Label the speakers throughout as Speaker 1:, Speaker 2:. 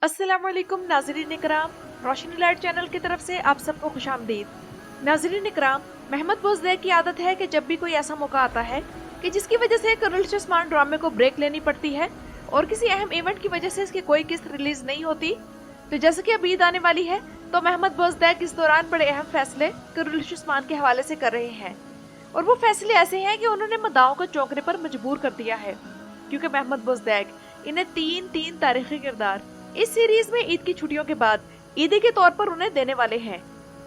Speaker 1: अस्सलामुअलैकुम नाज़रीन इकराम, रोशनी light channel की तरफ से आप सबको खुशामदीद। नाज़रीन इकराम, महमद बोज़दैक की आदत है कि जब भी कोई ऐसा मौका आता है कि जिसकी वजह से करुल चश्मान ड्रामे को ब्रेक लेनी पड़ती है और किसी अहम इवेंट की वजह से इसकी कोई किस्त रिलीज नहीं होती, तो जैसे कि अब ईद आने वाली है तो महमद बोज़दैक इस दौरान बड़े अहम फैसले करुल चश्मान के हवाले से कर रहे हैं। और वो फैसले ऐसे हैं कि उन्होंने मद्दाओं को चौंकने पर मजबूर कर दिया है, क्योंकि महमद बोज़दैक इन्हें तीन तारीखी किरदार इस सीरीज में ईद की छुट्टियों के बाद ईदी के तौर पर उन्हें देने वाले हैं।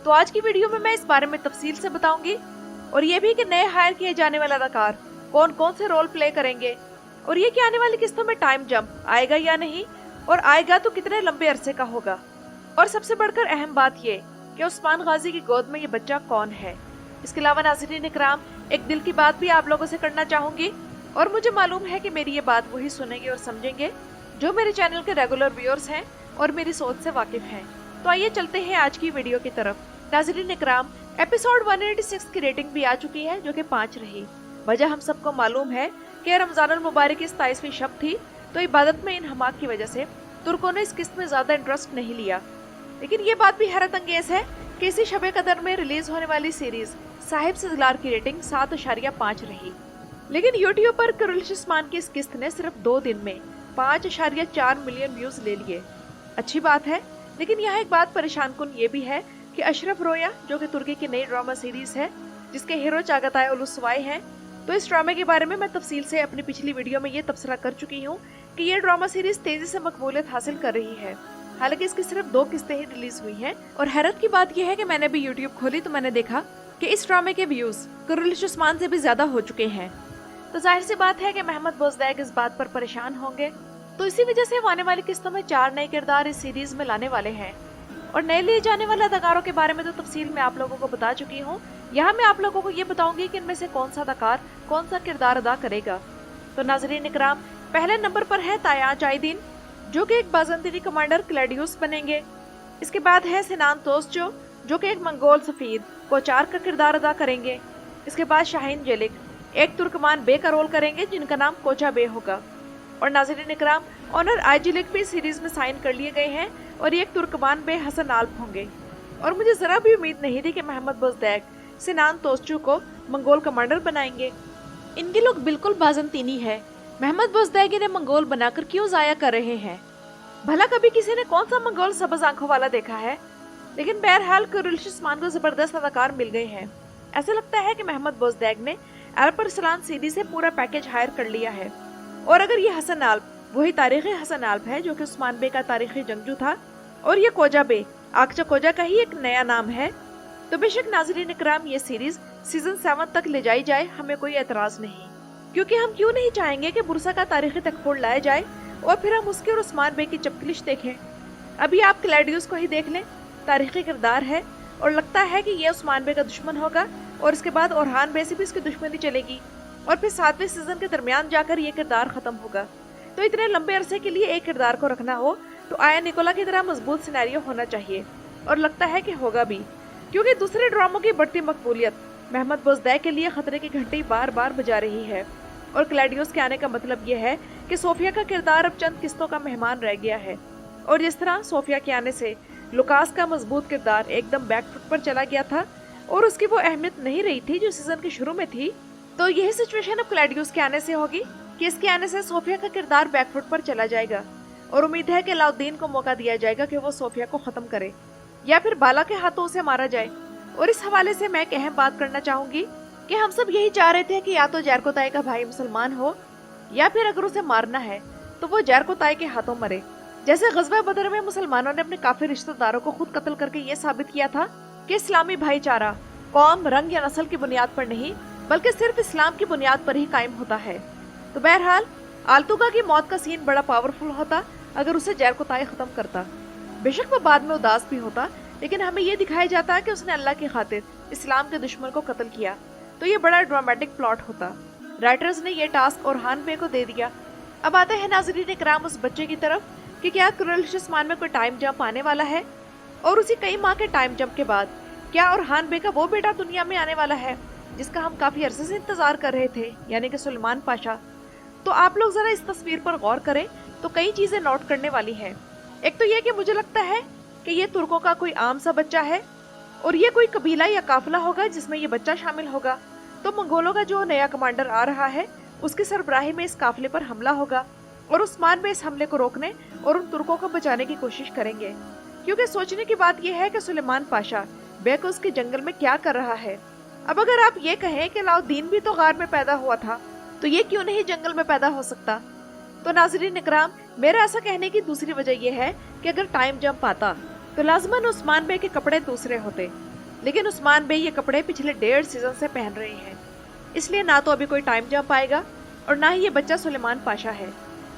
Speaker 1: तो आज की वीडियो में मैं इस बारे में तफसील से बताऊंगी, और ये भी कि नए हायर किए जाने वाले अदाकार कौन कौन से रोल प्ले करेंगे, और ये कि आने वाली किस्तों में टाइम जंप आएगा या नहीं, और आएगा तो कितने लंबे अरसे का होगा। और सबसे बढ़कर अहम बात ये कि उस्मान गाजी की गोद में ये बच्चा कौन है। इसके अलावा नाज़रीन इकराम, एक दिल की बात भी आप लोगों से करना चाहूंगी, और मुझे मालूम है कि मेरी ये बात वही सुनेंगे और समझेंगे जो मेरे चैनल के रेगुलर व्यूअर्स हैं और मेरी सोच से वाकिफ हैं। तो आइए चलते हैं आज की वीडियो की तरफ। नाज़रीन इकराम, एपिसोड 186 की रेटिंग भी आ चुकी है, जो कि 5 रही। वजह हम सबको मालूम है कि रमजानुल मुबारक की 27वीं शब थी, तो इबादत में इन हमाक की वजह से तुर्कों ने इस किस्त में ज्यादा इंटरेस्ट नहीं लिया। लेकिन ये बात भी हैरत अंगेज है कि इसी शब कदर में रिलीज होने वाली सीरीज साहिब से दिलार की रेटिंग 7.5 रही। लेकिन यूट्यूब पर करुल चश्मान की इस किस्त ने सिर्फ 2 दिन में 5.4 मिलियन व्यूज ले लिए। अच्छी बात है, लेकिन यहाँ एक बात परेशान कुन ये भी है कि अशरफ रोया, जो कि तुर्की की नई ड्रामा सीरीज है जिसके हीरो चागताय ओलुसवाई हैं, तो इस ड्रामे के बारे में मैं तफसील से अपनी पिछली वीडियो में ये तबसरा कर चुकी हूँ कि ये ड्रामा सीरीज तेजी से मकबूलियत हासिल कर रही है। हालांकि इसकी सिर्फ 2 किस्तें ही रिलीज हुई हैं, और हैरत की बात यह है कि मैंने भी यूट्यूब खोली तो मैंने देखा कि इस ड्रामे के व्यूज करुल चश्मान से भी ज्यादा हो चुके हैं। तो जाहिर सी बात है कि महमद बोज़दैक इस बात पर परेशान होंगे, तो इसी वजह से वो आने वाली किस्तों में 4 नए किरदार इस सीरीज में लाने वाले हैं। और नए लिए जाने वाले अदाकारों के बारे में तो तफसील में आप लोगों को बता चुकी हूँ। यहाँ मैं आप लोगों को ये बताऊंगी कि इनमें से कौन सा अदाकार कौन सा किरदार अदा करेगा। तो नाजरीन इकराम, पहले नंबर पर है तायाज आइदीन, जो कि एक बाज़ंतीनी कमांडर क्लैडियस बनेंगे। इसके बाद है सिनान तोसजो, जो कि एक मंगोल सफीर कोचार का किरदार अदा करेंगे। इसके बाद शाहीन जेलिक एक तुर्कमान बे का रोल करेंगे, जिनका नाम कोचा बे होगा। और नाज़रीन इकराम, ऑनर आइजिलिक भी सीरीज में साइन कर लिए गए हैं, और ये एक तुर्कमान बे हसन आल्प होंगे। और मुझे जरा भी उम्मीद नहीं थी कि महमद बोज़दैक सिनान तोसजू को मंगोल कमांडर बनाएंगे। इनके लोग बिल्कुल बाज़ंतीनी है। महमद बोज़दैक इन्हें मंगोल बनाकर क्यों जाया कर रहे हैं? भला कभी किसी ने कौन सा मंगोल सबज आंखों वाला देखा है? लेकिन बहरहाल करुल चश्मान को जबरदस्त अदाकार मिल गए हैं। ऐसा लगता है कि महमद बोज़दैक ने अरसलान सीरीज से पूरा पैकेज हायर कर लिया है। और अगर ये हसन आल्प वही तारीखी हसन आल्प है जो कि उस्मान बे का तारीखी जंगजू था, और ये कोजा बे आकचा कोजा का ही एक नया नाम है, तो बेशक नाज़रीन इकराम, ये सीरीज सीजन 7 तक ले जाई जाए, हमें कोई एतराज नहीं। क्योंकि हम क्यों नहीं चाहेंगे कि बुरसा का तारीखी तकफुर लाया जाए और फिर हम उसके और उस्मान बे की चपकलिश देखें। अभी आप क्लैडियस को ही देख लें, तारीखी किरदार है और लगता है कि ये उस्मान बे का दुश्मन होगा, और इसके बाद ओरहान बे से भी इसकी दुश्मनी चलेगी, और फिर 7वें सीजन के दरमियान जाकर ये किरदार खत्म होगा। तो इतने लंबे अरसे के लिए एक किरदार को रखना हो तो आया निकोला की तरह मजबूत सिनेरियो होना चाहिए, और लगता है कि होगा भी, क्योंकि दूसरे ड्रामों की बढ़ती मकबूलियत महमद बोज़दैक के लिए खतरे की घंटी बार बार बजा रही है। और क्लैडियस के आने का मतलब यह है कि सोफिया का किरदार अब चंद किस्तों का मेहमान रह गया है, और जिस तरह सोफिया के आने से लुकास का मजबूत किरदार एकदम बैकफुट पर चला गया था और उसकी वो अहमियत नहीं रही थी जो सीजन के शुरू में थी, तो यही सिचुएशन अब क्लैडियस के आने से होगी कि इसके आने से सोफिया का किरदार बैकफुट पर चला जाएगा, और उम्मीद है कि अलाउद्दीन को मौका दिया जाएगा कि वो सोफिया को खत्म करे, या फिर बाला के हाथों उसे मारा जाए। और इस हवाले से मैं एक अहम बात करना चाहूंगी कि हम सब यही चाह रहे थे कि या तो जैरकोताई का भाई मुसलमान हो, या फिर अगर उसे मारना है तो वो जैरकोताई के हाथों मरे। जैसे गज़वा बदर में मुसलमानों ने अपने काफिर रिश्तेदारों को खुद कत्ल करके ये साबित किया था कि इस्लामी भाईचारा कौम, रंग या नस्ल की बुनियाद पर नहीं, बल्कि सिर्फ इस्लाम की बुनियाद पर ही कायम होता है। तो बहरहाल आल्तुगा की मौत का सीन बड़ा पावरफुल होता अगर उसे जैरकोताई खत्म करता। बेशक वो बाद में उदास भी होता, लेकिन हमें ये दिखाया जाता है कि उसने अल्लाह की खातिर इस्लाम के दुश्मन को कत्ल किया, तो ये बड़ा ड्रामेटिक प्लॉट होता। राइटर्स ने ये टास्क ओरहान बे को दे दिया। अब आते हैं नाज़रीन इकराम उस बच्चे की तरफ कि क्या करुल चश्मान में कोई टाइम जंप आने वाला है, और उसी कई माह के टाइम जंप के बाद क्या ओरहान बे का वो बेटा दुनिया में आने वाला है जिसका हम काफी अरसे से इंतजार कर रहे थे, यानी कि सुलेमान पाशा। तो आप लोग जरा इस तस्वीर पर गौर करें तो कई चीजें नोट करने वाली हैं। एक तो ये कि मुझे लगता है कि ये तुर्कों का कोई आम सा बच्चा है और ये कोई कबीला या काफिला होगा जिसमें ये बच्चा शामिल होगा। तो मंगोलों का जो नया कमांडर आ रहा है उसकी सरबराही में इस काफिले पर हमला होगा और उस्मान बे इस हमले को रोकने और उन तुर्कों को बचाने की कोशिश करेंगे। क्योंकि सोचने की बात यह है कि सुलेमान पाशा बेकोस के जंगल में क्या कर रहा है। अब अगर आप ये कहें कि अलाउद्दीन भी तो गार में पैदा हुआ था, तो ये क्यों नहीं जंगल में पैदा हो सकता। तो नाज़रीन इकराम, मेरा ऐसा कहने की दूसरी वजह यह है कि अगर टाइम जंप आता तो लाजमन उस्मान बे के कपड़े दूसरे होते, लेकिन उस्मान बे ये कपड़े पिछले 1.5 सीजन से पहन रहे हैं, इसलिए ना तो अभी कोई टाइम जंप आएगा और ना ही ये बच्चा सुलेमान पाशा है।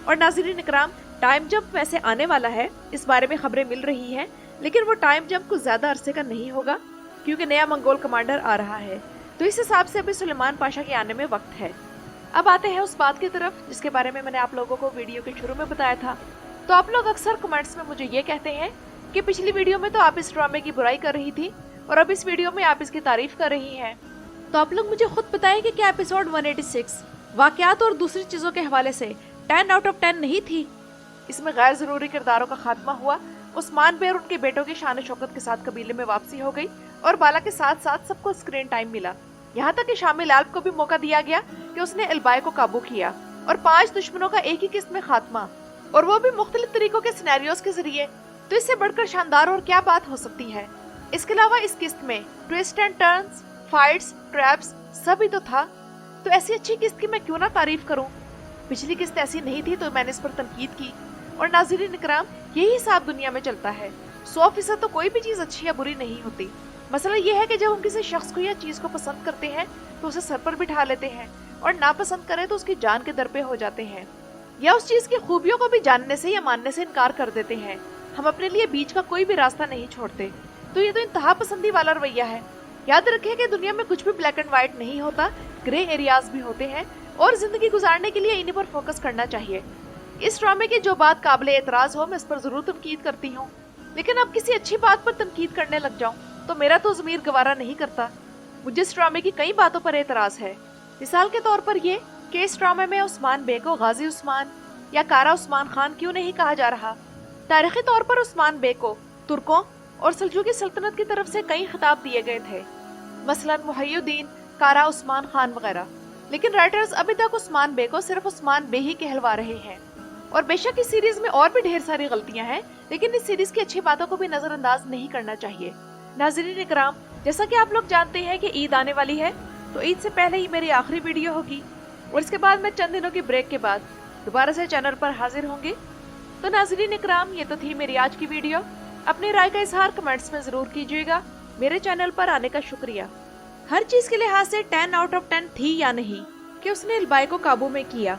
Speaker 1: और नाज़रीन इकराम, टाइम जंप वैसे आने वाला है, इस बारे में खबरें मिल रही हैं, लेकिन वो टाइम जंप कुछ ज्यादा अरसे का नहीं होगा क्योंकि नया मंगोल कमांडर आ रहा है। तो इस हिसाब से अभी सुलेमान पाशा के आने में वक्त है। अब आते हैं उस बात की तरफ जिसके बारे में मैंने आप लोगों को वीडियो के शुरू में बताया था। तो आप लोग अक्सर कमेंट्स में मुझे ये कहते हैं कि पिछली वीडियो में तो आप इस ड्रामे की बुराई कर रही थी और अब इस वीडियो में आप इसकी तारीफ कर रही हैं। तो आप लोग मुझे खुद बताएं कि क्या एपिसोड 186 वाकयात और दूसरी चीजों के हवाले से 10 आउट ऑफ 10 नहीं थी। इसमें गैर जरूरी किरदारों का खात्मा हुआ, उस्मान बे और उनके बेटों की शान शौकत के साथ कबीले में वापसी हो गई और बाला के साथ साथ सबको स्क्रीन टाइम मिला। यहाँ तक कि शामिल अल्प को भी मौका दिया गया कि उसने एल्बाई को काबू किया और 5 दुश्मनों का एक ही किस्त में खात्मा, और वो भी मुख्तलिफ तरीकों के सिनेरियोस के जरिए। तो इससे बढ़कर शानदार और क्या बात हो सकती है। इसके अलावा इस किस्त में twist and turns, fights, traps सभी तो था। तो ऐसी अच्छी किस्त की मैं क्यों ना तारीफ करूं। पिछली किस्त ऐसी नहीं थी तो मैंने इस पर तनकीद की। और नाज़रीन इकराम, यही हिसाब दुनिया में चलता है। 100% तो कोई भी चीज अच्छी या बुरी नहीं होती। मसला ये है कि जब हम किसी शख्स को या चीज को पसंद करते हैं तो उसे सर पर बिठा लेते हैं, और नापसंद करें तो उसकी जान के दर पे हो जाते हैं, या उस चीज की खूबियों को भी जानने से या मानने से इनकार कर देते हैं। हम अपने लिए बीच का कोई भी रास्ता नहीं छोड़ते। तो ये तो इंतहा पसंदी वाला रवैया है। याद रखें कि दुनिया में कुछ भी ब्लैक एंड व्हाइट नहीं होता, ग्रे एरियाज भी होते हैं, और जिंदगी गुजारने के लिए इन्हीं पर फोकस करना चाहिए। इस ड्रामे की जो बात काबिले एतराज हो मैं इस पर जरूर तनकीद करती हूँ, लेकिन अब किसी अच्छी बात पर तनकीद करने लग जाऊं तो मेरा तो ज़मीर गवारा नहीं करता। मुझे इस ड्रामे की कई बातों पर एतराज है। मिसाल के तौर पर ये कि इस ड्रामे में उस्मान बे को गाजी उस्मान या कारा उस्मान खान क्यों नहीं कहा जा रहा। तारीखी तौर पर उस्मान बे को तुर्कों और सल्जूकी सल्तनत की तरफ से कई खिताब दिए गए थे, मसलन मुहय्युद्दीन, कारा उस्मान खान वगैरह, लेकिन राइटर्स अभी तक उस्मान बे को सिर्फ उस्मान बे ही कहलवा रहे हैं। और बेशक इस सीरीज में और भी ढेर सारी गलतियां हैं, लेकिन इस सीरीज की अच्छी बातों को भी नजरअंदाज नहीं करना चाहिए। नाज़रीन इकराम, जैसा कि आप लोग जानते हैं कि ईद आने वाली है, तो ईद से पहले ही मेरी आखिरी वीडियो होगी और इसके बाद मैं चंद दिनों की ब्रेक के बाद दोबारा से चैनल पर हाजिर होंगे। तो नाज़रीन इकराम, ये तो थी मेरी आज की वीडियो। अपनी राय का इजहार कमेंट्स में जरूर कीजिएगा। मेरे चैनल पर आने का शुक्रिया। हर चीज के लिहाज से 10 आउट ऑफ 10 थी या नहीं कि उसने एल्बाई को काबू में किया,